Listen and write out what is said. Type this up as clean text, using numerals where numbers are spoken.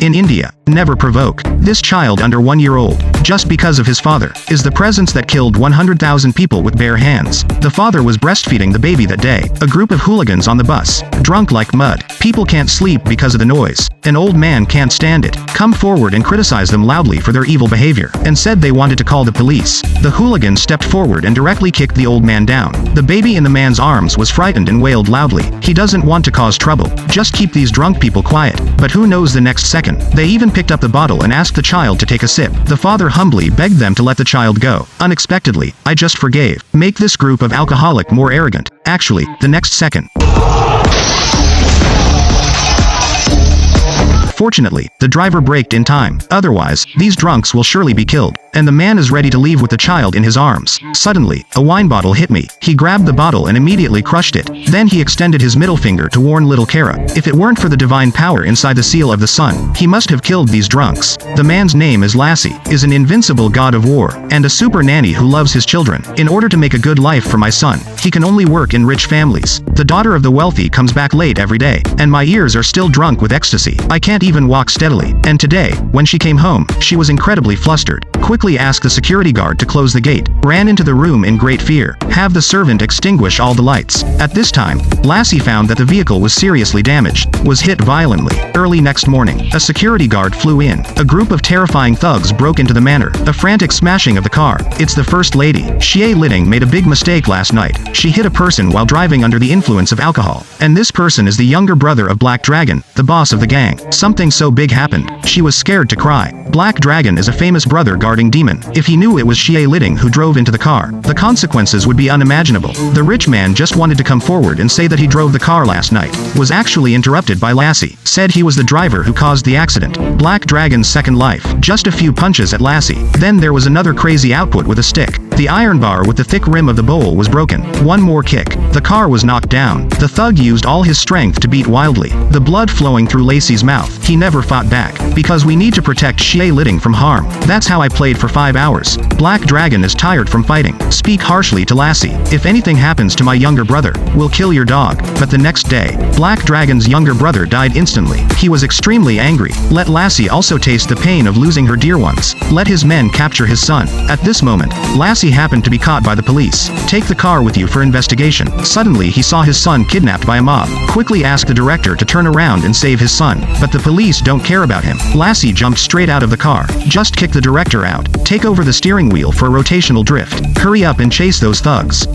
In India, never provoke. This child under 1 year old, just because of his father, is the presence that killed 100,000 people with bare hands. The father was breastfeeding the baby that day. A group of hooligans on the bus, drunk like mud. People can't sleep because of the noise. An old man can't stand it. Come forward and criticize them loudly for their evil behavior, and said they wanted to call the police. The hooligans stepped forward and directly kicked the old man down. The baby in the man's arms was frightened and wailed loudly. He doesn't want to cause trouble. Just keep these drunk people quiet. But who knows the next second? They even picked up the bottle and asked the child to take a sip. The father humbly begged them to let the child go. Unexpectedly, I just forgave. Make this group of alcoholic more arrogant. Actually, the next second. Fortunately, the driver braked in time. Otherwise, these drunks will surely be killed. And the man is ready to leave with the child in his arms. Suddenly, a wine bottle hit me. He grabbed the bottle and immediately crushed it. Then he extended his middle finger to warn little Kara. If it weren't for the divine power inside the seal of the sun, he must have killed these drunks. The man's name is Lassie, is an invincible god of war, and a super nanny who loves his children. In order to make a good life for my son, he can only work in rich families. The daughter of the wealthy comes back late every day, and my ears are still drunk with ecstasy. I can't even walk steadily. And today, when she came home, she was incredibly flustered. Quickly asked the security guard to close the gate, ran into the room in great fear, have the servant extinguish all the lights. At this time, Lassie found that the vehicle was seriously damaged, was hit violently. Early next morning, a security guard flew in. A group of terrifying thugs broke into the manor, a frantic smashing of the car. It's the First Lady. Xie Liting made a big mistake last night. She hit a person while driving under the influence of alcohol. And this person is the younger brother of Black Dragon, the boss of the gang. Something so big happened. She was scared to cry. Black Dragon is a famous brother guarding demon. If he knew it was Xie Liting who drove into the car, the consequences would be unimaginable. The rich man just wanted to come forward and say that he drove the car last night. Was actually interrupted by Lassie. Said he was the driver who caused the accident. Black Dragon's second life. Just a few punches at Lassie. Then there was another crazy output with a stick. The iron bar with the thick rim of the bowl was broken. One more kick. The car was knocked down. The thug used all his strength to beat wildly. The blood flowing through Lassie's mouth. He never fought back. Because we need to protect Xie Liting from harm. That's how I played for 5 hours. Black Dragon is tired from fighting. Speak harshly to Lassie. If anything happens to my younger brother, we'll kill your dog. But the next day, Black Dragon's younger brother died instantly. He was extremely angry. Let Lassie also taste the pain of losing her dear ones. Let his men capture his son. At this moment, Lassie happened to be caught by the police. Take the car with you for investigation. Suddenly he saw his son kidnapped by a mob. Quickly asked the director to turn around and save his son. But the police don't care about him. Lassie jumped straight out of the car. Just kick the director out. Take over the steering wheel for a rotational drift. Hurry up and chase those thugs.